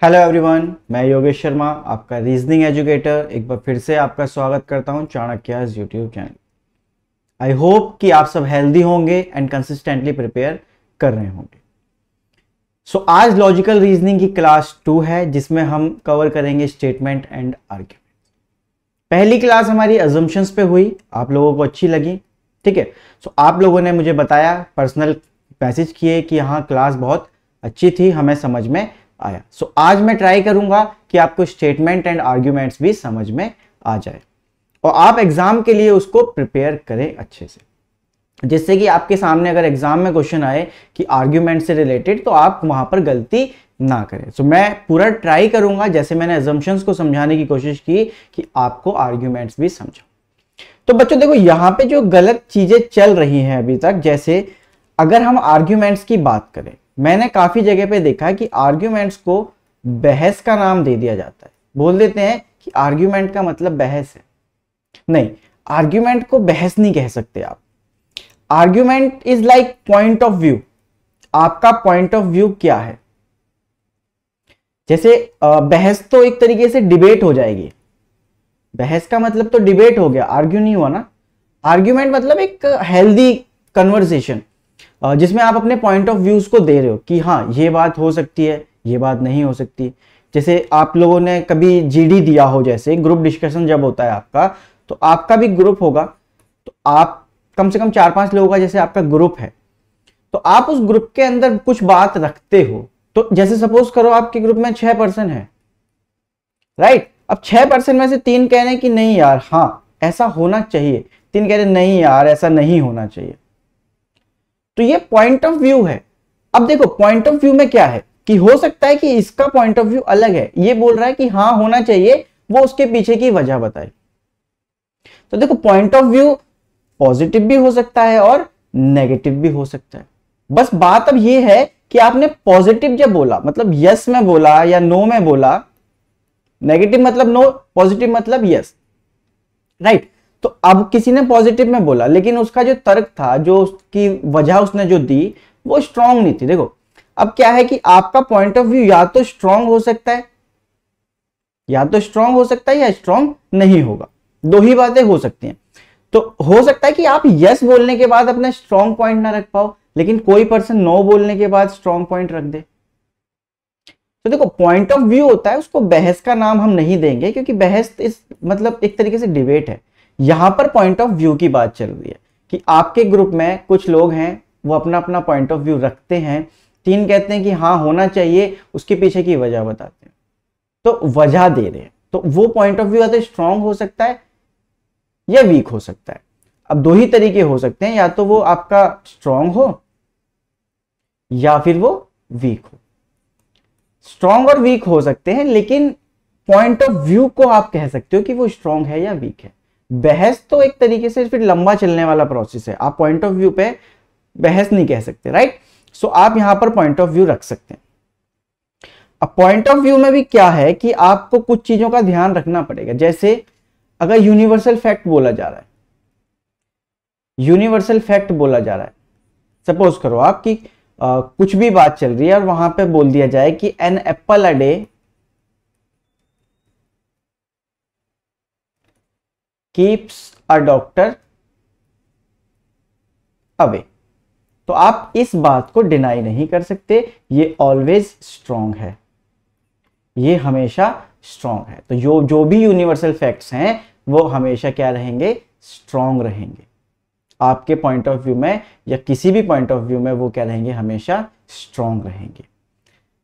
Hello everyone, मैं योगेश शर्मा, आपका reasoning educator. एक बार फिर से आपका स्वागत करता हूं चाणक्यास यूट्यूब चैनल। आई होप कि आप सब हेल्दी होंगे एंड कंसिस्टेंटली प्रिपेयर कर रहे होंगे। आज लॉजिकल रीजनिंग की क्लास 2 है, जिसमें हम कवर करेंगे स्टेटमेंट एंड आर्ग्यूमेंट। पहली क्लास हमारी अजम्पशंस पे हुई, आप लोगों को अच्छी लगी, ठीक है। आप लोगों ने मुझे बताया, पर्सनल मैसेज किए कि हाँ क्लास बहुत अच्छी थी, हमें समझ में आया। आज मैं ट्राई करूंगा कि आपको स्टेटमेंट एंड आर्ग्यूमेंट्स भी समझ में आ जाए और आप एग्जाम के लिए उसको प्रिपेयर करें अच्छे से, जिससे कि आपके सामने अगर एग्जाम में क्वेश्चन आए कि आर्ग्यूमेंट से रिलेटेड, तो आप वहां पर गलती ना करें। मैं पूरा ट्राई करूंगा, जैसे मैंने अजम्पशंस को समझाने की कोशिश की, कि आपको आर्ग्यूमेंट्स भी समझो। तो बच्चों देखो, यहां पे जो गलत चीजें चल रही हैं अभी तक, जैसे अगर हम आर्ग्यूमेंट्स की बात करें, मैंने काफी जगह पे देखा है कि आर्ग्यूमेंट्स को बहस का नाम दे दिया जाता है। बोल देते हैं कि आर्ग्यूमेंट का मतलब बहस है। नहीं, आर्ग्यूमेंट को बहस नहीं कह सकते आप। Argument is like point of view. आपका पॉइंट ऑफ व्यू क्या है? जैसे बहस तो एक तरीके से डिबेट हो जाएगी। बहस का मतलब तो डिबेट हो गया, आर्ग्यू नहीं हुआ ना। आर्ग्यूमेंट मतलब एक हेल्दी कन्वर्सेशन, जिसमें आप अपने पॉइंट ऑफ व्यूज को दे रहे हो कि हाँ ये बात हो सकती है, ये बात नहीं हो सकती। जैसे आप लोगों ने कभी जीडी दिया हो, जैसे ग्रुप डिस्कशन जब होता है आपका, तो आपका भी ग्रुप होगा, तो आप कम से कम 4-5 लोगों का जैसे आपका ग्रुप है, तो आप उस ग्रुप के अंदर कुछ बात रखते हो। तो जैसे सपोज करो आपके ग्रुप में 6 पर्सन है, राइट। अब 6 पर्सन में से 3 कह रहे हैं कि नहीं यार हाँ ऐसा होना चाहिए, 3 कह रहे हैं नहीं यार ऐसा नहीं होना चाहिए। तो ये पॉइंट ऑफ व्यू है। अब देखो पॉइंट ऑफ व्यू में क्या है कि हो सकता है कि इसका पॉइंट ऑफ व्यू अलग है, ये बोल रहा है कि हाँ होना चाहिए, वो उसके पीछे की वजह बताए। तो देखो पॉइंट ऑफ व्यू पॉजिटिव भी हो सकता है और नेगेटिव भी हो सकता है। बस बात अब ये है कि आपने पॉजिटिव जब बोला मतलब यस में बोला या नो में बोला, नेगेटिव मतलब नो, पॉजिटिव मतलब यस, राइट। तो अब किसी ने पॉजिटिव में बोला, लेकिन उसका जो तर्क था, जो उसकी वजह उसने जो दी, वो स्ट्रांग नहीं थी। देखो अब क्या है कि आपका पॉइंट ऑफ व्यू या तो स्ट्रांग हो सकता है, या तो स्ट्रांग हो सकता है या स्ट्रांग नहीं होगा, दो ही बातें हो सकती हैं। तो हो सकता है कि आप यस बोलने के बाद अपना स्ट्रांग पॉइंट ना रख पाओ, लेकिन कोई पर्सन नो बोलने के बाद स्ट्रांग पॉइंट रख दे। तो देखो पॉइंट ऑफ व्यू होता है, उसको बहस का नाम हम नहीं देंगे, क्योंकि बहस इस मतलब एक तरीके से डिबेट है। यहां पर पॉइंट ऑफ व्यू की बात चल रही है कि आपके ग्रुप में कुछ लोग हैं, वो अपना अपना पॉइंट ऑफ व्यू रखते हैं। 3 कहते हैं कि हाँ होना चाहिए, उसके पीछे की वजह बताते हैं, तो वजह दे रहे हैं। तो वो पॉइंट ऑफ व्यू या तो स्ट्रांग हो सकता है या वीक हो सकता है। अब 2 ही तरीके हो सकते हैं, या तो वो आपका स्ट्रांग हो या फिर वो वीक हो। स्ट्रांग और वीक हो सकते हैं, लेकिन पॉइंट ऑफ व्यू को आप कह सकते हो कि वो स्ट्रांग है या वीक है। बहस तो एक तरीके से फिर लंबा चलने वाला प्रोसेस है, आप पॉइंट ऑफ व्यू पे बहस नहीं कह सकते, राइट। सो आप यहां पर पॉइंट ऑफ व्यू रख सकते हैं। अब पॉइंट ऑफ व्यू में भी क्या है कि आपको कुछ चीजों का ध्यान रखना पड़ेगा। जैसे अगर यूनिवर्सल फैक्ट बोला जा रहा है, यूनिवर्सल फैक्ट बोला जा रहा है, सपोज करो आपकी कुछ भी बात चल रही है और वहां पे बोल दिया जाए कि an apple a day keeps a doctor away, तो आप इस बात को डिनाई नहीं कर सकते, ये ऑलवेज स्ट्रांग है, ये हमेशा स्ट्रांग है। तो जो भी यूनिवर्सल फैक्ट्स हैं वो हमेशा क्या रहेंगे? स्ट्रांग रहेंगे। आपके पॉइंट ऑफ व्यू में या किसी भी पॉइंट ऑफ व्यू में वो क्या रहेंगे? हमेशा स्ट्रांग रहेंगे।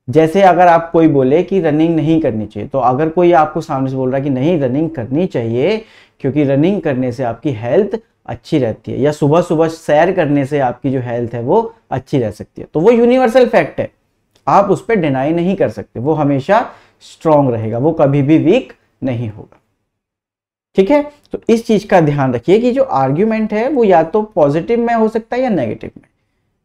जैसे अगर आप कोई बोले कि रनिंग नहीं करनी चाहिए, तो अगर कोई आपको सामने से बोल रहा है कि नहीं रनिंग करनी चाहिए क्योंकि रनिंग करने से आपकी हेल्थ अच्छी रहती है, या सुबह सुबह सैर करने से आपकी जो हेल्थ है वो अच्छी रह सकती है, तो वो यूनिवर्सल फैक्ट है, आप उस पर डिनाई नहीं कर सकते, वो हमेशा स्ट्रांग रहेगा, वो कभी भी वीक नहीं होगा। ठीक है, तो इस चीज का ध्यान रखिए कि जो आर्ग्यूमेंट है वो या तो पॉजिटिव में हो सकता है या नेगेटिव में।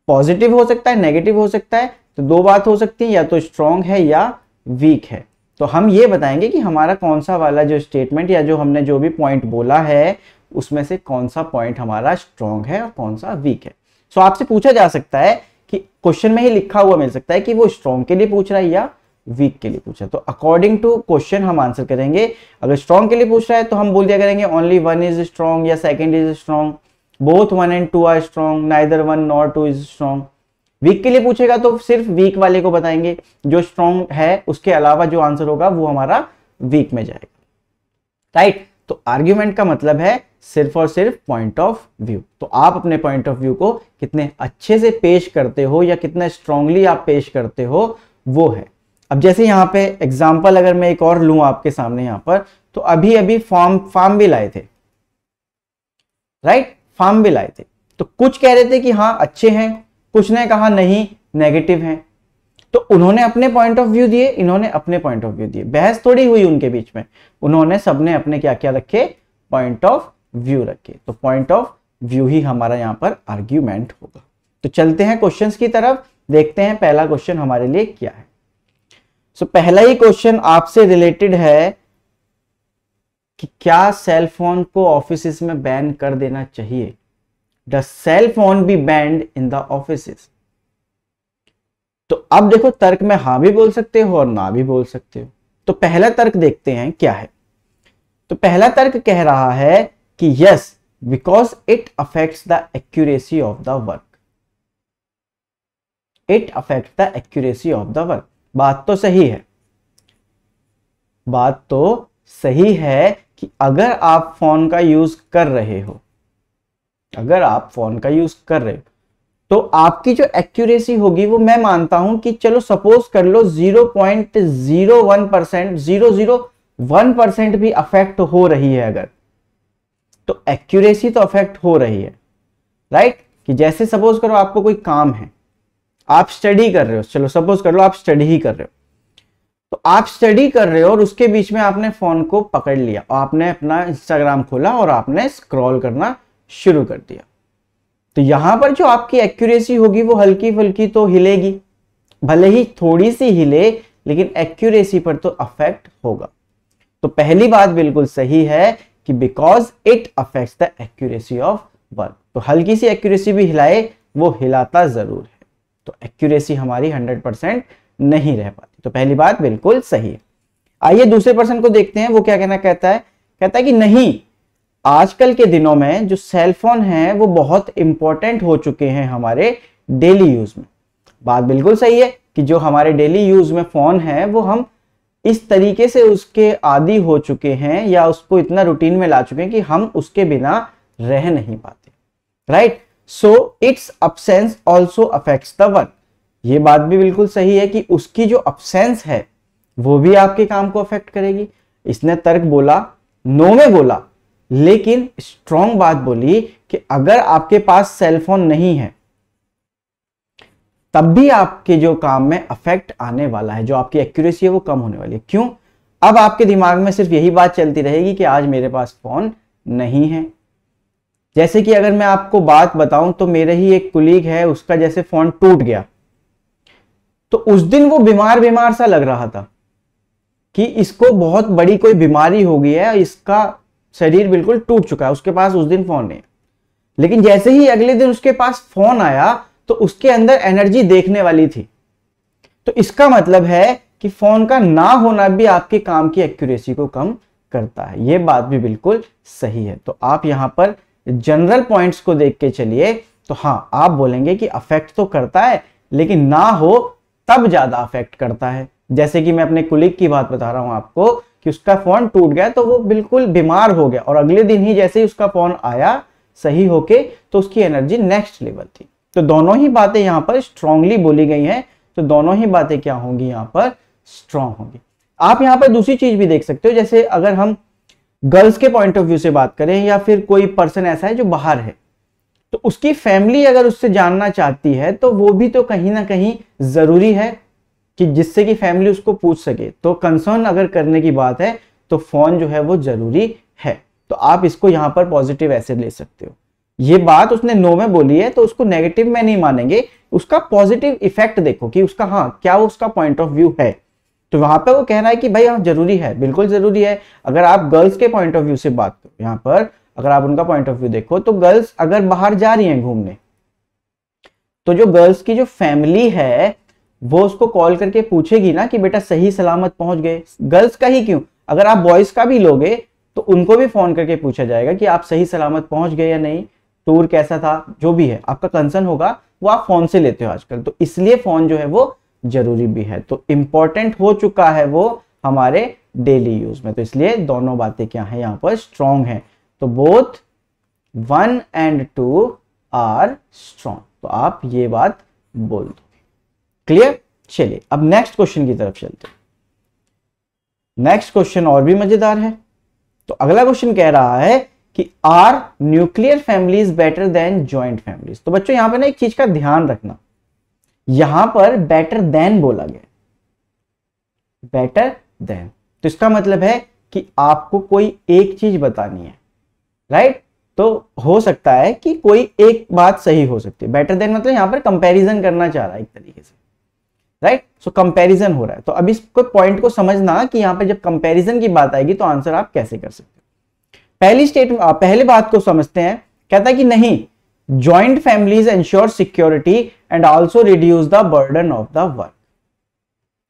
पॉजिटिव हो सकता है, नेगेटिव हो सकता है, तो 2 बात हो सकती है, या तो स्ट्रांग है या वीक है। तो हम ये बताएंगे कि हमारा कौन सा वाला जो स्टेटमेंट या जो हमने जो भी पॉइंट बोला है उसमें से कौन सा पॉइंट हमारा स्ट्रांग है और कौन सा वीक है। सो आपसे पूछा जा सकता है कि क्वेश्चन में ही लिखा हुआ मिल सकता है कि वो स्ट्रांग के लिए पूछ रहा है या वीक के लिए पूछा। तो अकॉर्डिंग टू क्वेश्चन हम आंसर करेंगे। अगर स्ट्रॉन्ग के लिए पूछ रहा है तो हम बोल दिया करेंगे ओनली वन इज स्ट्रॉन्ग या second is strong, both one and two are strong, neither one nor two is strong. Weak के लिए पूछेगा तो सिर्फ वीक वाले को बताएंगे, जो स्ट्रॉन्ग है उसके अलावा जो आंसर होगा वो हमारा वीक में जाएगा, राइट। तो आर्ग्यूमेंट का मतलब है सिर्फ और सिर्फ पॉइंट ऑफ व्यू। तो आप अपने पॉइंट ऑफ व्यू को कितने अच्छे से पेश करते हो या कितना स्ट्रांगली आप पेश करते हो वो है। अब जैसे यहाँ पे एग्जांपल अगर मैं एक और लूं आपके सामने यहाँ पर, तो अभी अभी फार्म बिल आए थे, राइट, फार्म बिल आए थे। तो कुछ कह रहे थे कि हाँ अच्छे हैं, कुछ ने कहा नहीं नेगेटिव हैं। तो उन्होंने अपने पॉइंट ऑफ व्यू दिए, इन्होंने अपने पॉइंट ऑफ व्यू दिए, बहस थोड़ी हुई उनके बीच में, उन्होंने सबने अपने क्या क्या रखे, पॉइंट ऑफ व्यू रखे। तो पॉइंट ऑफ व्यू ही हमारा यहाँ पर आर्ग्यूमेंट होगा। तो चलते हैं क्वेश्चंस की तरफ, देखते हैं पहला क्वेश्चन हमारे लिए क्या है। सो पहला ही क्वेश्चन आपसे रिलेटेड है कि क्या सेल फोन को ऑफिसेस में बैन कर देना चाहिए? The cell phone be banned in the offices. तो अब देखो तर्क में हाँ भी बोल सकते हो और ना भी बोल सकते हो। तो पहला तर्क देखते हैं क्या है। तो पहला तर्क कह रहा है कि yes, because it affects the accuracy of the work. It affects the accuracy of the work. बात तो सही है, बात तो सही है कि अगर आप फोन का यूज कर रहे हो, अगर आप फोन का यूज कर रहे हो तो आपकी जो एक्यूरेसी होगी वो मैं मानता हूं कि चलो सपोज कर लो 0.01%, 001% भी अफेक्ट हो रही है अगर, तो एक्यूरेसी तो अफेक्ट हो रही है, राइट। कि जैसे सपोज करो आपको कोई काम है, आप स्टडी कर रहे हो, चलो सपोज कर लो आप स्टडी ही कर रहे हो, तो आप स्टडी कर रहे हो और उसके बीच में आपने फोन को पकड़ लिया और आपने अपना इंस्टाग्राम खोला और आपने स्क्रॉल करना शुरू कर दिया। तो यहां पर जो आपकी एक्यूरेसी होगी वो हल्की फुल्की तो हिलेगी, भले ही थोड़ी सी हिले, लेकिन एक्यूरेसी पर तो अफेक्ट होगा। तो पहली बात बिल्कुल सही है कि because it affects the accuracy of work. तो हल्की सी एक्यूरेसी भी हिलाए वो हिलाता जरूर है, तो एक्यूरेसी हमारी 100% नहीं रह पाती। तो पहली बात बिल्कुल सही है। आइए दूसरे पर्सन को देखते हैं, वो क्या कहना कहता है कि नहीं, आजकल के दिनों में जो सेल फोन है वो बहुत इंपॉर्टेंट हो चुके हैं हमारे डेली यूज में। बात बिल्कुल सही है कि जो हमारे डेली यूज में फोन है वो हम इस तरीके से उसके आदी हो चुके हैं या उसको इतना रूटीन में ला चुके हैं कि हम उसके बिना रह नहीं पाते, right. So it's absence also affects the work. ये बात भी बिल्कुल सही है कि उसकी जो अब्सेंस है वो भी आपके काम को अफेक्ट करेगी। इसने तर्क बोला, नो में बोला, लेकिन स्ट्रॉन्ग बात बोली कि अगर आपके पास सेल फोन नहीं है तब भी आपके जो काम में अफेक्ट आने वाला है, जो आपकी एक्यूरेसी है वो कम होने वाली है। क्यों? अब आपके दिमाग में सिर्फ यही बात चलती रहेगी कि आज मेरे पास फोन नहीं है। जैसे कि अगर मैं आपको बात बताऊं तो मेरे ही एक कुलीग है, उसका जैसे फोन टूट गया तो उस दिन वो बीमार सा लग रहा था कि इसको बहुत बड़ी कोई बीमारी हो गई है, इसका शरीर बिल्कुल टूट चुका है, उसके पास उस दिन फोन नहीं। लेकिन जैसे ही अगले दिन उसके पास फोन आया तो उसके अंदर एनर्जी देखने वाली थी। तो इसका मतलब है कि फोन का ना होना भी आपके काम की एक्यूरेसी को कम करता है। यह बात भी बिल्कुल सही है। तो आप यहां पर जनरल पॉइंट्स को देख के चलिए तो हाँ, आप बोलेंगे कि अफेक्ट तो करता है लेकिन ना हो तब ज्यादा अफेक्ट करता है। जैसे कि मैं अपने कुलीग की बात बता रहा हूं आपको कि उसका फोन टूट गया तो वो बिल्कुल बीमार हो गया और अगले दिन ही जैसे ही उसका फोन आया सही होके तो उसकी एनर्जी नेक्स्ट लेवल थी। तो दोनों ही बातें यहां पर स्ट्रांगली बोली गई हैं, तो दोनों ही बातें क्या होंगी यहां पर स्ट्रांग होंगी। आप यहां पर दूसरी चीज भी देख सकते हो, जैसे अगर हम गर्ल्स के पॉइंट ऑफ व्यू से बात करें या फिर कोई पर्सन ऐसा है जो बाहर है, तो उसकी फैमिली अगर उससे जानना चाहती है तो वो भी तो कहीं ना कहीं जरूरी है कि जिससे कि फैमिली उसको पूछ सके। तो कंसर्न अगर करने की बात है तो फोन जो है वो जरूरी है। तो आप इसको यहां पर पॉजिटिव ऐसे ले सकते हो। ये बात उसने नो में बोली है तो उसको नेगेटिव में नहीं मानेंगे, उसका पॉजिटिव इफेक्ट देखो कि उसका हाँ क्या वो उसका पॉइंट ऑफ व्यू है। तो वहां पे वो कह रहा है कि भाई हाँ जरूरी है, बिल्कुल जरूरी है। अगर आप गर्ल्स के पॉइंट ऑफ व्यू से बात करो, यहाँ पर अगर आप उनका पॉइंट ऑफ व्यू देखो तो गर्ल्स अगर बाहर जा रही हैं घूमने तो जो गर्ल्स की जो फैमिली है वो उसको कॉल करके पूछेगी ना कि बेटा सही सलामत पहुंच गए। गर्ल्स का ही क्यों, अगर आप बॉयज का भी लोगे तो उनको भी फोन करके पूछा जाएगा कि आप सही सलामत पहुंच गए या नहीं, टूर कैसा था, जो भी है आपका कंसर्न होगा वो आप फोन से लेते हो आजकल, तो इसलिए फोन जो है वो जरूरी भी है। तो इंपॉर्टेंट हो चुका है वो हमारे डेली यूज में, तो इसलिए दोनों बातें क्या है यहाँ पर स्ट्रॉन्ग है। तो बोथ 1 and 2 आर स्ट्रॉन्ग, तो आप ये बात बोल दो। क्लियर? चलिए अब नेक्स्ट क्वेश्चन की तरफ चलते हैं। नेक्स्ट क्वेश्चन और भी मजेदार है। तो अगला क्वेश्चन कह रहा है कि are nuclear families better than joint families. तो बच्चों यहां पे ना एक चीज का ध्यान रखना, यहां पर बेटर देन बोला गया, बेटर देन, तो इसका मतलब है कि आपको कोई एक चीज बतानी है, राइट? तो हो सकता है कि कोई एक बात सही हो सकती है। बेटर देन मतलब यहां पर कंपैरिजन करना चाह रहा है एक तरीके से, राइट? सो कंपैरिजन हो रहा है। तो अब इस पॉइंट को समझना कि यहां पर जब कंपैरिजन की बात आएगी तो आंसर आप कैसे कर सकते हो। पहली बात को समझते हैं। कहता है कि नहीं, joint families ensure security and also reduce the burden of the work.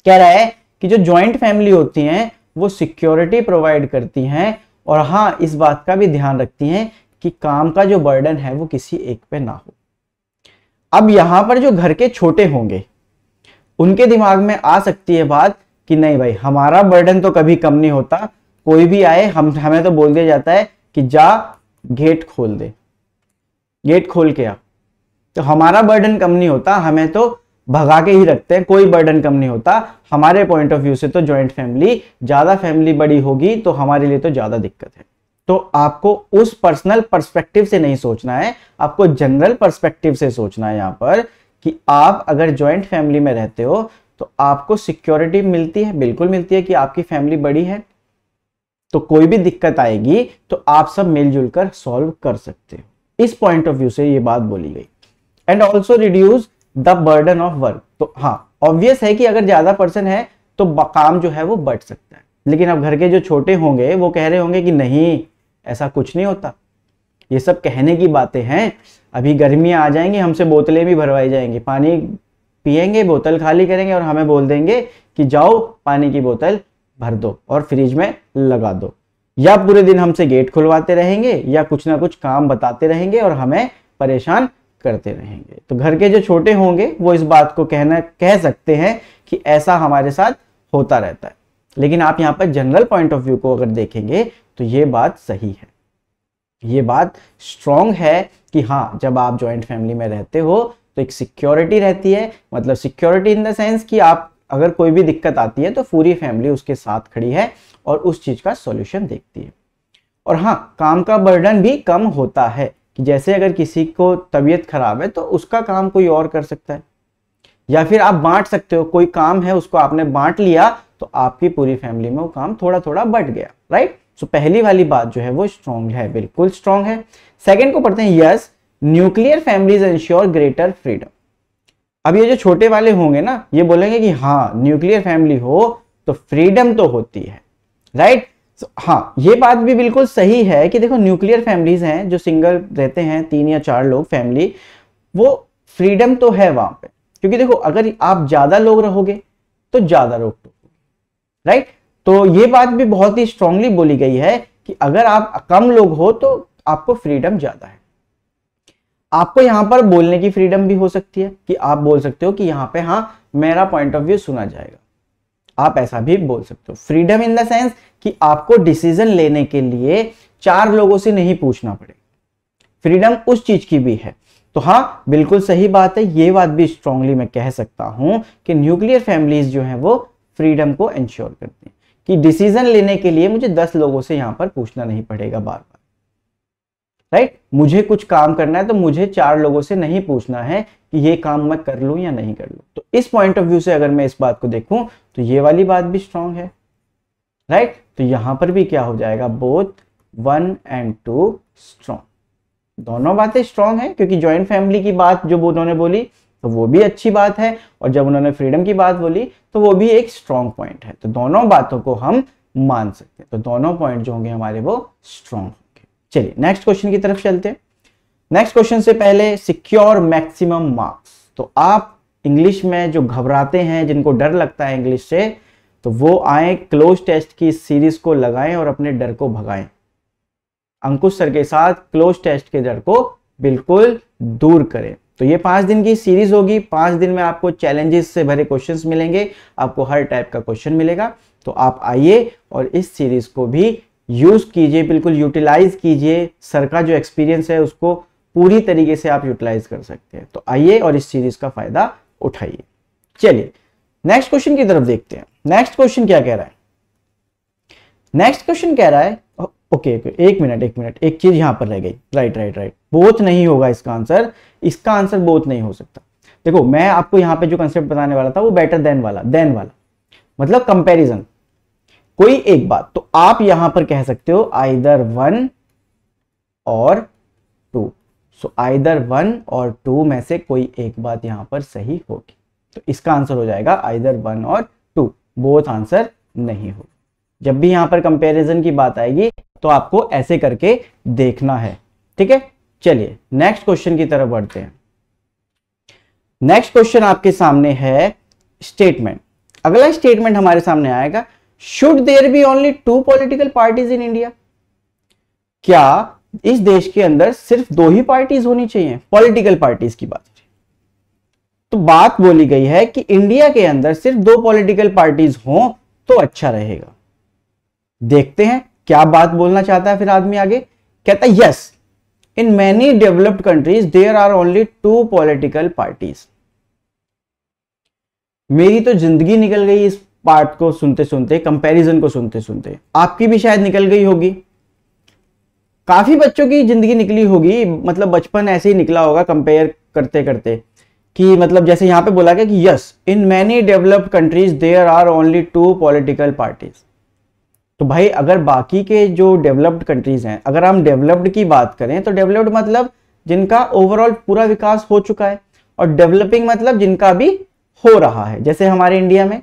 कह रहा है कि जो जॉइंट फैमिली होती हैं वो सिक्योरिटी प्रोवाइड करती हैं और हाँ इस बात का भी ध्यान रखती हैं कि काम का जो बर्डन है वो किसी एक पे ना हो। अब यहां पर जो घर के छोटे होंगे उनके दिमाग में आ सकती है बात कि नहीं भाई हमारा बर्डन तो कभी कम नहीं होता, कोई भी आए हमें तो बोल दिया जाता है कि जा गेट खोल दे, गेट खोल के आ, तो हमारा बर्डन कम नहीं होता, हमें तो भगा के ही रखते हैं, कोई बर्डन कम नहीं होता। हमारे पॉइंट ऑफ व्यू से तो जॉइंट फैमिली, ज्यादा फैमिली बड़ी होगी तो हमारे लिए तो ज्यादा दिक्कत है। तो आपको उस पर्सनल पर्सपेक्टिव से नहीं सोचना है, आपको जनरल पर्सपेक्टिव से सोचना है यहाँ पर कि आप अगर जॉइंट फैमिली में रहते हो तो आपको सिक्योरिटी मिलती है, बिल्कुल मिलती है कि आपकी फैमिली बड़ी है, तो कोई भी दिक्कत आएगी तो आप सब मिलजुल कर सॉल्व कर सकते हो। इस पॉइंट ऑफ व्यू से ये बात बोली गई। And also reduce the burden of work. तो हाँ ऑब्वियस है कि अगर ज्यादा पर्सन है तो काम जो है वो बढ़ सकता है, लेकिन अब घर के जो छोटे होंगे वो कह रहे होंगे कि नहीं ऐसा कुछ नहीं होता, ये सब कहने की बातें हैं, अभी गर्मियां आ जाएंगी हमसे बोतलें भी भरवाई जाएंगी, पानी पिएंगे बोतल खाली करेंगे और हमें बोल देंगे कि जाओ पानी की बोतल भर दो और फ्रिज में लगा दो, या पूरे दिन हमसे गेट खुलवाते रहेंगे या कुछ ना कुछ काम बताते रहेंगे और हमें परेशान करते रहेंगे। तो घर के जो छोटे होंगे वो इस बात को कह सकते हैं कि ऐसा हमारे साथ होता रहता है। लेकिन आप यहाँ पर जनरल पॉइंट ऑफ व्यू को अगर देखेंगे तो ये बात सही है, ये बात स्ट्रॉन्ग है कि हाँ जब आप जॉइंट फैमिली में रहते हो तो एक सिक्योरिटी रहती है, मतलब सिक्योरिटी इन द सेंस कि आप अगर कोई भी दिक्कत आती है तो पूरी फैमिली उसके साथ खड़ी है और उस चीज का सॉल्यूशन देखती है। और हाँ काम का बर्डन भी कम होता है कि जैसे अगर किसी को तबीयत खराब है तो उसका काम कोई और कर सकता है, या फिर आप बांट सकते हो, कोई काम है उसको आपने बांट लिया तो आपकी पूरी फैमिली में वो काम थोड़ा थोड़ा बढ़ गया, राइट? सो पहली वाली बात जो है वो स्ट्रॉन्ग है, बिल्कुल स्ट्रॉन्ग है। सेकंड को पढ़ते हैं, yes nuclear families ensure greater freedom. अब ये जो छोटे वाले होंगे ना ये बोलेंगे कि हाँ न्यूक्लियर फैमिली हो तो फ्रीडम तो होती है, राइट? हाँ ये बात भी बिल्कुल सही है कि देखो न्यूक्लियर फैमिलीज हैं जो सिंगल रहते हैं 3 या 4 लोग फैमिली, वो फ्रीडम तो है वहां पे, क्योंकि देखो अगर आप ज्यादा लोग रहोगे तो ज्यादा रोक टोक होगी, राइट? तो ये बात भी बहुत ही स्ट्रांगली बोली गई है कि अगर आप कम लोग हो तो आपको फ्रीडम ज्यादा है। आपको यहां पर बोलने की फ्रीडम भी हो सकती है कि आप बोल सकते हो कि यहां पे हाँ मेरा पॉइंट ऑफ व्यू सुना जाएगा, आप ऐसा भी बोल सकते हो। फ्रीडम इन द सेंस कि आपको डिसीजन लेने के लिए 4 लोगों से नहीं पूछना पड़े, फ्रीडम उस चीज की भी है। तो हाँ बिल्कुल सही बात है, ये बात भी स्ट्रांगली मैं कह सकता हूं कि न्यूक्लियर फैमिलीज जो है वो फ्रीडम को इंश्योर करती हैं कि डिसीजन लेने के लिए मुझे 10 लोगों से यहां पर पूछना नहीं पड़ेगा बार बार, राइट? मुझे कुछ काम करना है तो मुझे 4 लोगों से नहीं पूछना है कि ये काम मैं कर लूं या नहीं कर लूं। तो इस पॉइंट ऑफ व्यू से अगर मैं इस बात को देखूं तो ये वाली बात भी स्ट्रांग है, राइट? तो यहां पर भी क्या हो जाएगा, बोथ 1 and 2 स्ट्रांग, दोनों बातें स्ट्रांग है, क्योंकि जॉइंट फैमिली की बात जो उन्होंने बोली तो वो भी अच्छी बात है और जब उन्होंने फ्रीडम की बात बोली तो वो भी एक स्ट्रांग पॉइंट है। तो दोनों बातों को हम मान सकते हैं, तो दोनों पॉइंट जो होंगे हमारे वो स्ट्रांग होंगे। चलिए नेक्स्ट क्वेश्चन की तरफ चलते हैं। नेक्स्ट क्वेश्चन से पहले सिक्योर मैक्सिमम मार्क्स, तो आप इंग्लिश में जो घबराते हैं, जिनको डर लगता है इंग्लिश से, तो वो आए क्लोज टेस्ट की इस सीरीज को लगाएं और अपने डर को भगाएं। अंकुश सर के साथ क्लोज टेस्ट के डर को बिल्कुल दूर करें। तो ये 5 दिन की सीरीज होगी। 5 दिन में आपको चैलेंजेस से भरे क्वेश्चंस मिलेंगे, आपको हर टाइप का क्वेश्चन मिलेगा। तो आप आइए और इस सीरीज को भी यूज कीजिए, बिल्कुल यूटिलाइज कीजिए। सर का जो एक्सपीरियंस है उसको पूरी तरीके से आप यूटिलाइज कर सकते हैं। तो आइए और इस सीरीज का फायदा उठाइए। चलिए नेक्स्ट क्वेश्चन की तरफ देखते हैं। नेक्स्ट क्वेश्चन क्या कह रहा है? नेक्स्ट क्वेश्चन कह रहा है, ओके एक मिनट, एक चीज यहां पर रह गई। राइट, बोथ नहीं होगा इसका आंसर। इसका आंसर बोथ नहीं हो सकता। देखो मैं आपको यहां पे जो कंसेप्ट बताने वाला था वो बेटर देन वाला, मतलब कंपैरिजन, कोई एक बात। तो आप यहां पर कह सकते हो आइदर 1 और 2। सो आइदर 1 और 2 में से कोई एक बात यहां पर सही होगी। तो इसका आंसर हो जाएगा आइदर 1 और 2, बोथ आंसर नहीं होगा। जब भी यहां पर कंपैरिजन की बात आएगी तो आपको ऐसे करके देखना है, ठीक है। चलिए नेक्स्ट क्वेश्चन की तरफ बढ़ते हैं। नेक्स्ट क्वेश्चन आपके सामने है स्टेटमेंट। अगला स्टेटमेंट हमारे सामने आएगा, should there be only 2 political parties in India? क्या इस देश के अंदर सिर्फ 2 ही पार्टीज होनी चाहिए? पॉलिटिकल पार्टीज की बात, तो बात बोली गई है कि इंडिया के अंदर सिर्फ 2 पॉलिटिकल पार्टीज हों तो अच्छा रहेगा। देखते हैं क्या बात बोलना चाहता है फिर आदमी आगे। कहता है yes, in many developed countries there are only 2 political parties. मेरी तो जिंदगी निकल गई इस पार्ट को सुनते सुनते, कंपैरिजन को सुनते सुनते। आपकी भी शायद निकल गई होगी, काफी बच्चों की जिंदगी निकली होगी, मतलब बचपन ऐसे ही निकला होगा कंपेयर करते करते, कि मतलब जैसे यहां पे बोला गया कि yes, in many developed countries there are only 2 political parties. तो भाई अगर बाकी के जो डेवलप्ड कंट्रीज हैं, अगर हम डेवलप्ड की बात करें तो डेवलप्ड मतलब जिनका ओवरऑल पूरा विकास हो चुका है, और डेवलपिंग मतलब जिनका भी हो रहा है। जैसे हमारे इंडिया में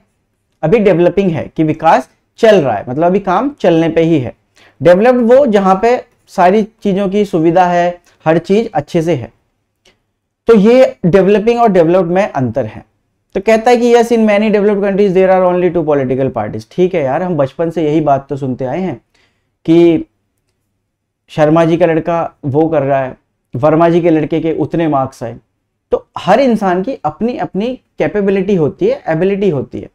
अभी डेवलपिंग है कि विकास चल रहा है, मतलब अभी काम चलने पे ही है। डेवलप्ड वो जहां पे सारी चीजों की सुविधा है, हर चीज अच्छे से है। तो ये डेवलपिंग और डेवलप्ड में अंतर है। तो कहता है कि yes, in many developed countries there are only 2 political parties. ठीक है यार, हम बचपन से यही बात तो सुनते आए हैं कि शर्मा जी का लड़का वो कर रहा है, वर्मा जी के लड़के के उतने मार्क्स आए। तो हर इंसान की अपनी अपनी कैपेबिलिटी होती है, एबिलिटी होती है।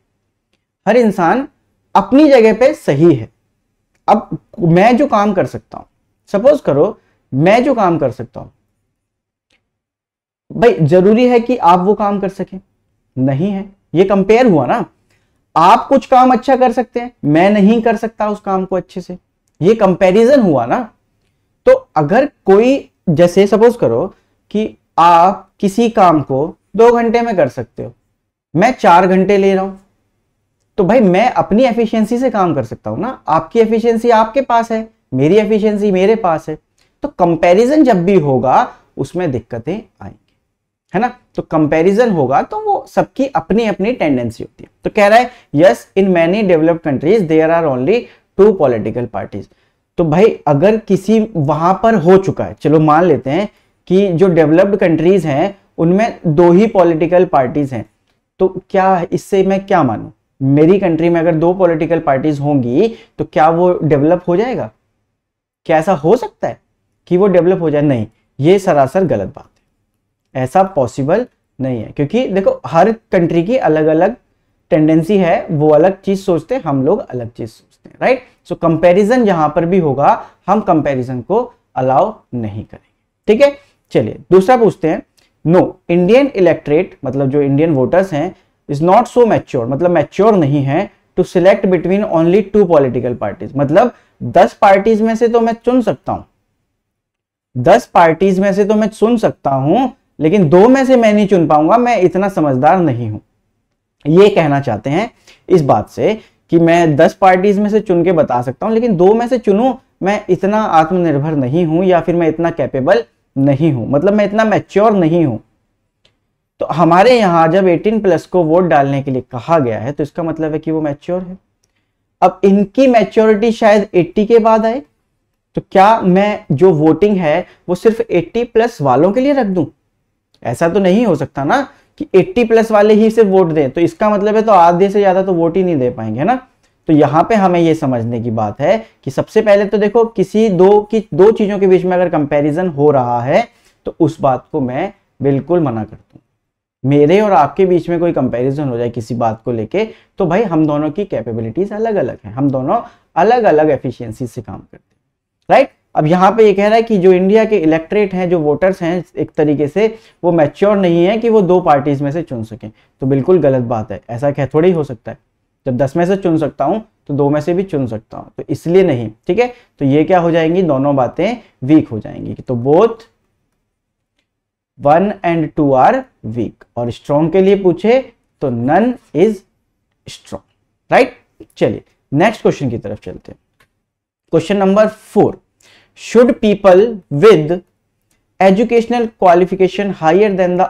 हर इंसान अपनी जगह पे सही है। अब मैं जो काम कर सकता हूं, सपोज करो मैं जो काम कर सकता हूं, भाई जरूरी है कि आप वो काम कर सकें? नहीं है। ये कंपेयर हुआ ना, आप कुछ काम अच्छा कर सकते हैं, मैं नहीं कर सकता उस काम को अच्छे से, ये कंपैरिजन हुआ ना। तो अगर कोई, जैसे सपोज करो कि आप किसी काम को 2 घंटे में कर सकते हो, मैं 4 घंटे ले रहा हूं, तो भाई मैं अपनी एफिशिएंसी से काम कर सकता हूं ना। आपकी एफिशिएंसी आपके पास है, मेरी एफिशिएंसी मेरे पास है। तो कंपैरिजन जब भी होगा उसमें दिक्कतें आएंगी, है ना। तो कंपैरिजन होगा तो वो सबकी अपनी अपनी टेंडेंसी होती है। तो कह रहा है yes, in many developed countries there are only 2 political parties. तो भाई अगर किसी वहां पर हो चुका है, चलो मान लेते हैं कि जो डेवलप्ड कंट्रीज हैं उनमें 2 ही पॉलिटिकल पार्टीज हैं, तो क्या इससे मैं क्या मानूं? मेरी कंट्री में अगर 2 पॉलिटिकल पार्टीज होंगी तो क्या वो डेवलप हो जाएगा? क्या ऐसा हो सकता है कि वो डेवलप हो जाए? नहीं, ये सरासर गलत बात है। ऐसा पॉसिबल नहीं है, क्योंकि देखो हर कंट्री की अलग अलग टेंडेंसी है, वो अलग चीज सोचते हैं, हम लोग अलग चीज सोचते हैं, राइट। सो कंपैरिजन जहां पर भी होगा हम कंपैरिजन को अलाउ नहीं करेंगे, ठीक है। चलिए दूसरा पूछते हैं। नो, इंडियन इलेक्ट्रेट मतलब जो इंडियन वोटर्स हैं इज नॉट सो मैच्योर, मतलब मैच्योर नहीं है to select between only 2 political parties. मतलब 10 पार्टीज में से तो मैं चुन सकता हूं, 10 पार्टीज में से तो मैं चुन सकता हूं, लेकिन 2 में से मैं नहीं चुन पाऊंगा, मैं इतना समझदार नहीं हूं। ये कहना चाहते हैं इस बात से कि मैं 10 पार्टीज में से चुन के बता सकता हूं, लेकिन 2 में से चुनूं, मैं इतना आत्मनिर्भर नहीं हूं, या फिर मैं इतना कैपेबल नहीं हूं, मतलब मैं इतना मैच्योर नहीं हूं। तो हमारे यहां जब 18+ को वोट डालने के लिए कहा गया है तो इसका मतलब है कि वो मैच्योर है। अब इनकी मैच्योरिटी शायद 80 के बाद आए, तो क्या मैं जो वोटिंग है वो सिर्फ 80+ वालों के लिए रख दूं? ऐसा तो नहीं हो सकता ना, कि 80 प्लस वाले ही सिर्फ वोट दें, तो इसका मतलब है तो आधे से ज्यादा तो वोट ही नहीं दे पाएंगे, है ना। तो यहाँ पे हमें ये समझने की बात है कि सबसे पहले तो देखो किसी दो चीजों के बीच में अगर कंपैरिजन हो रहा है तो उस बात को मैं बिल्कुल मना करता हूँ। मेरे और आपके बीच में कोई कंपैरिजन हो जाए किसी बात को लेके तो भाई हम दोनों की कैपेबिलिटीज अलग अलग हैं, हम दोनों अलग अलग एफिशिएंसी से काम करते हैं, राइट। अब यहाँ पे ये कह रहा है कि जो इंडिया के इलेक्ट्रेट हैं, जो वोटर्स हैं, एक तरीके से वो मैच्योर नहीं है कि वो दो पार्टीज में से चुन सकें। तो बिल्कुल गलत बात है, ऐसा क्या थोड़ी हो सकता है। जब 10 में से चुन सकता हूं तो 2 में से भी चुन सकता हूं, तो इसलिए नहीं, ठीक है। तो ये क्या हो जाएंगी, दोनों बातें वीक हो जाएंगी। तो बोथ 1 and 2 आर वीक। और स्ट्रॉन्ग के लिए पूछे तो नन इज स्ट्रॉन्ग, राइट। चलिए नेक्स्ट क्वेश्चन की तरफ चलते हैं। Question number 4, should people with educational qualification higher than the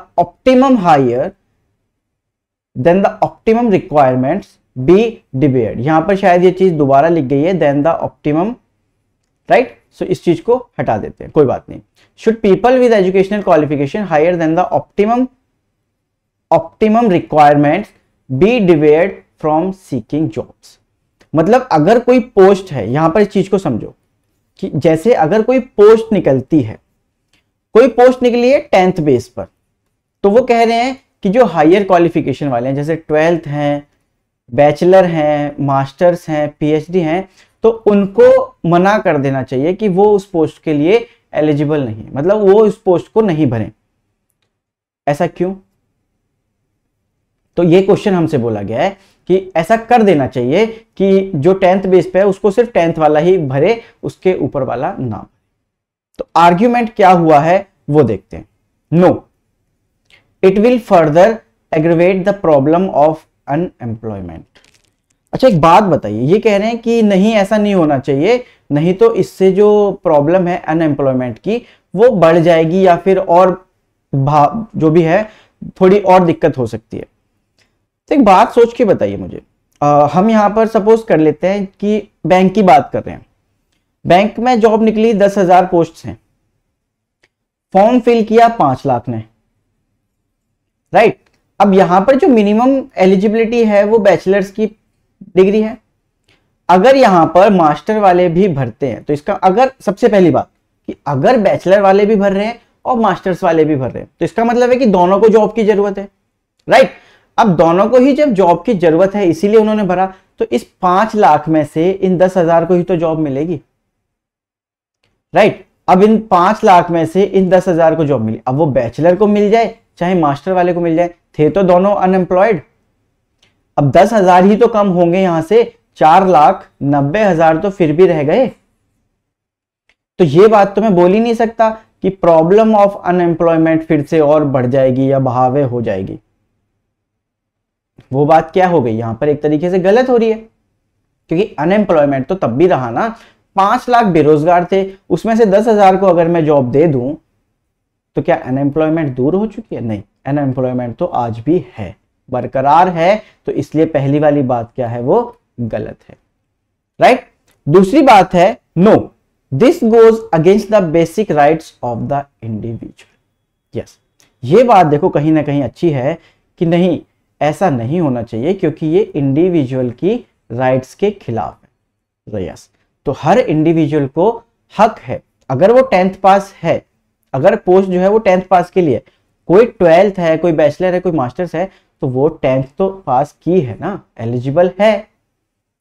optimum requirements be debate. यहां पर शायद ये चीज दोबारा लिख गई है, than the optimum, right. So इस चीज को हटा देते हैं, कोई बात नहीं। Should people with educational qualification higher than the optimum requirements be debate from seeking jobs. मतलब अगर कोई पोस्ट है, यहां पर इस चीज को समझो कि जैसे अगर कोई पोस्ट निकलती है, कोई पोस्ट निकली है 10th बेस पर, तो वो कह रहे हैं कि जो हायर क्वालिफिकेशन वाले हैं, जैसे 12th हैं, बैचलर हैं, मास्टर्स हैं, पीएचडी हैं, तो उनको मना कर देना चाहिए कि वो उस पोस्ट के लिए एलिजिबल नहीं, मतलब वो उस पोस्ट को नहीं भरें। ऐसा क्यों? तो ये क्वेश्चन हमसे बोला गया है कि ऐसा कर देना चाहिए कि जो 10th बेस पे है उसको सिर्फ 10th वाला ही भरे, उसके ऊपर वाला ना। तो आर्ग्यूमेंट क्या हुआ है वो देखते हैं। No, it will further aggravate the problem of unemployment. अच्छा एक बात बताइए, ये कह रहे हैं कि नहीं ऐसा नहीं होना चाहिए, नहीं तो इससे जो प्रॉब्लम है अनएम्प्लॉयमेंट की वो बढ़ जाएगी या फिर और जो भी है थोड़ी और दिक्कत हो सकती है। तो एक बात सोच के बताइए मुझे, हम यहां पर सपोज कर लेते हैं कि बैंक की बात कर रहे हैं, बैंक में जॉब निकली 10,000 पोस्ट हैं, फॉर्म फिल किया 5 लाख ने, राइट। अब यहां पर जो मिनिमम एलिजिबिलिटी है वो बैचलर्स की डिग्री है। अगर यहां पर मास्टर वाले भी भरते हैं तो इसका, अगर सबसे पहली बात कि अगर बैचलर वाले भी भर रहे हैं और मास्टर्स वाले भी भर रहे हैं तो इसका मतलब है कि दोनों को जॉब की जरूरत है, राइट। अब दोनों को ही जब जॉब की जरूरत है इसीलिए उन्होंने भरा, तो इस 5 लाख में से इन 10,000 को ही तो जॉब मिलेगी, राइट। अब इन 5 लाख में से इन 10,000 को जॉब मिली, अब वो बैचलर को मिल जाए चाहे मास्टर वाले को मिल जाए, थे तो दोनों अनएम्प्लॉयड। अब 10,000 ही तो कम होंगे यहां से, 4,90,000 तो फिर भी रह गए। तो ये बात तो मैं बोल ही नहीं सकता कि प्रॉब्लम ऑफ अनएम्प्लॉयमेंट फिर से और बढ़ जाएगी या बहावे हो जाएगी। वो बात क्या हो गई यहां पर, एक तरीके से गलत हो रही है, क्योंकि अनएम्प्लॉयमेंट तो तब भी रहा ना, 5 लाख बेरोजगार थे, उसमें से 10,000 को अगर मैं जॉब दे दूं तो क्या अनएम्प्लॉयमेंट दूर हो चुकी है? नहीं, अनएम्प्लॉयमेंट तो आज भी है, बरकरार है। तो इसलिए पहली वाली बात क्या है, वो गलत है, राइट। दूसरी बात है, no this goes against the basic rights of the individual. Yes, ये बात देखो कहीं ना कहीं अच्छी है कि नहीं, ऐसा नहीं होना चाहिए क्योंकि ये इंडिविजुअल की राइट्स के खिलाफ है। यस, तो हर इंडिविजुअल को हक है, अगर वो 10th पास है, अगर पोस्ट जो है वो 10th पास के लिए, कोई 12th है, कोई बैचलर है, कोई मास्टर्स है, तो वो 10th तो पास की है ना, एलिजिबल है,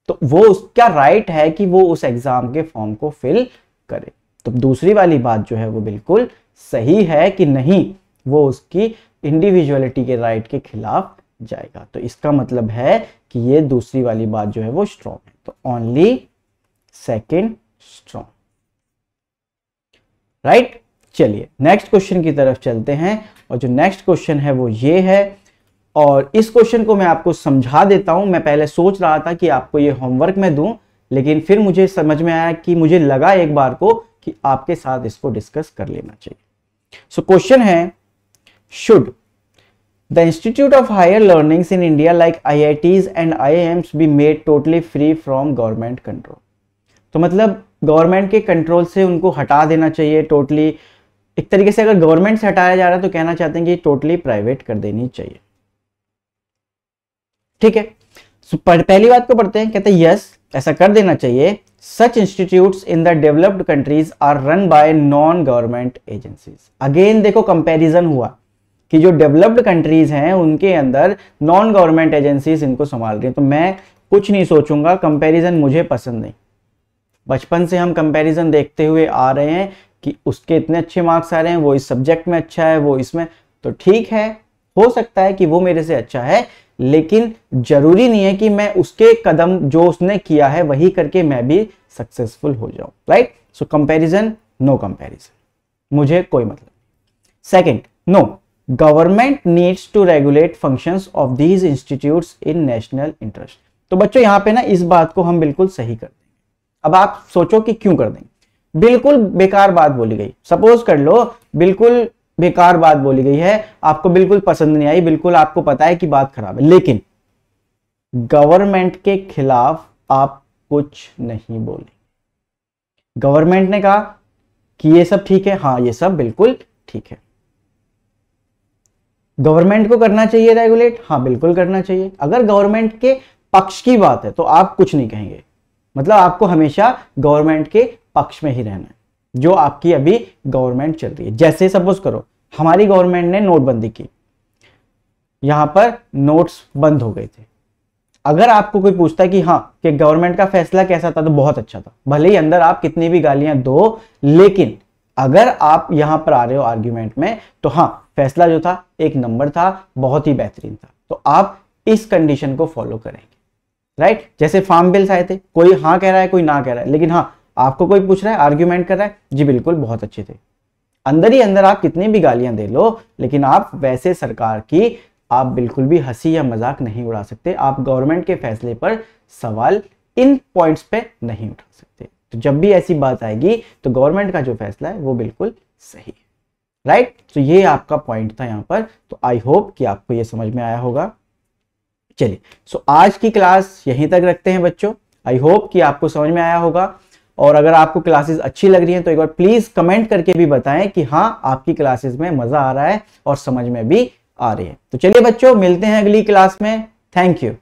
तो वो उसका राइट है कि वो उस एग्जाम के फॉर्म को फिल करे। तो दूसरी वाली बात जो है वो बिल्कुल सही है कि नहीं, वो उसकी इंडिविजुअलिटी के राइट के खिलाफ जाएगा। तो इसका मतलब है कि ये दूसरी वाली बात जो है वो स्ट्रॉन्ग है। तो ओनली सेकंड स्ट्रॉन्ग, राइट। चलिए नेक्स्ट क्वेश्चन की तरफ चलते हैं, और जो नेक्स्ट क्वेश्चन है वो ये है, और इस क्वेश्चन को मैं आपको समझा देता हूं। मैं पहले सोच रहा था कि आपको ये होमवर्क में दूं, लेकिन फिर मुझे समझ में आया कि मुझे लगा एक बार को कि आपके साथ इसको डिस्कस कर लेना चाहिए। सो क्वेश्चन है, should the institute of higher learnings in India like IITs and IIMs be made totally free from government control. तो मतलब गवर्नमेंट के कंट्रोल से उनको हटा देना चाहिए टोटली, एक तरीके से अगर गवर्नमेंट से हटाया जा रहा है तो कहना चाहते हैं कि टोटली प्राइवेट कर देनी चाहिए। ठीक है, पहली बात को पढ़ते हैं। कहते हैं यस, ऐसा कर देना चाहिए। Such institutes in the developed countries are run by non government agencies. Again देखो कंपैरिजन हुआ कि जो डेवलप्ड कंट्रीज हैं उनके अंदर नॉन गवर्नमेंट एजेंसीज इनको संभाल रही हैं। तो मैं कुछ नहीं सोचूंगा, कंपैरिजन मुझे पसंद नहीं। बचपन से हम कंपैरिजन देखते हुए आ रहे हैं कि उसके इतने अच्छे मार्क्स आ रहे हैं, वो इस सब्जेक्ट में अच्छा है, वो इसमें, तो ठीक है, हो सकता है कि वो मेरे से अच्छा है, लेकिन जरूरी नहीं है कि मैं उसके कदम जो उसने किया है वही करके मैं भी सक्सेसफुल हो जाऊं। Right, so comparison, no comparison, मुझे कोई मतलब। Second, no government needs to regulate functions of these institutes in national interest. तो बच्चों यहां पे ना इस बात को हम बिल्कुल सही कर देंगे। अब आप सोचो कि क्यों कर देंगे। बिल्कुल बेकार बात बोली गई, सपोज कर लो बिल्कुल बेकार बात बोली गई है, आपको बिल्कुल पसंद नहीं आई, बिल्कुल आपको पता है कि बात खराब है, लेकिन गवर्नमेंट के खिलाफ आप कुछ नहीं बोले। गवर्नमेंट ने कहा कि ये सब ठीक है, हाँ ये सब बिल्कुल ठीक है। गवर्नमेंट को करना चाहिए रेगुलेट, हाँ बिल्कुल करना चाहिए। अगर गवर्नमेंट के पक्ष की बात है तो आप कुछ नहीं कहेंगे, मतलब आपको हमेशा गवर्नमेंट के पक्ष में ही रहना है, जो आपकी अभी गवर्नमेंट चल रही है। जैसे सपोज करो हमारी गवर्नमेंट ने नोटबंदी की, यहां पर नोट्स बंद हो गए थे। अगर आपको कोई पूछता है कि हाँ कि गवर्नमेंट का फैसला कैसा था, तो बहुत अच्छा था, भले ही अंदर आप कितनी भी गालियां दो, लेकिन अगर आप यहां पर आ रहे हो आर्ग्यूमेंट में, तो हाँ फैसला जो था एक नंबर था, बहुत ही बेहतरीन था, तो आप इस कंडीशन को फॉलो करेंगे। राइट, जैसे फार्म बिल्स आए थे, कोई हाँ कह रहा है कोई ना कह रहा है, लेकिन हाँ आपको कोई पूछ रहा है, आर्ग्यूमेंट कर रहा है, जी बिल्कुल बहुत अच्छे थे। अंदर ही अंदर आप कितनी भी गालियां दे लो, लेकिन आप वैसे सरकार की आप बिल्कुल भी हंसी या मजाक नहीं उड़ा सकते। आप गवर्नमेंट के फैसले पर सवाल इन पॉइंट्स पे नहीं उठा सकते। तो जब भी ऐसी बात आएगी तो गवर्नमेंट का जो फैसला है वो बिल्कुल सही है। राइट, तो ये आपका पॉइंट था यहाँ पर। तो आई होप कि आपको ये समझ में आया होगा। चलिए, सो आज की क्लास यहीं तक रखते हैं बच्चों। आई होप कि आपको समझ में आया होगा, और अगर आपको क्लासेस अच्छी लग रही हैं तो एक बार प्लीज कमेंट करके भी बताएं कि हाँ आपकी क्लासेस में मजा आ रहा है और समझ में भी आ रही है। तो चलिए बच्चों, मिलते हैं अगली क्लास में। Thank you.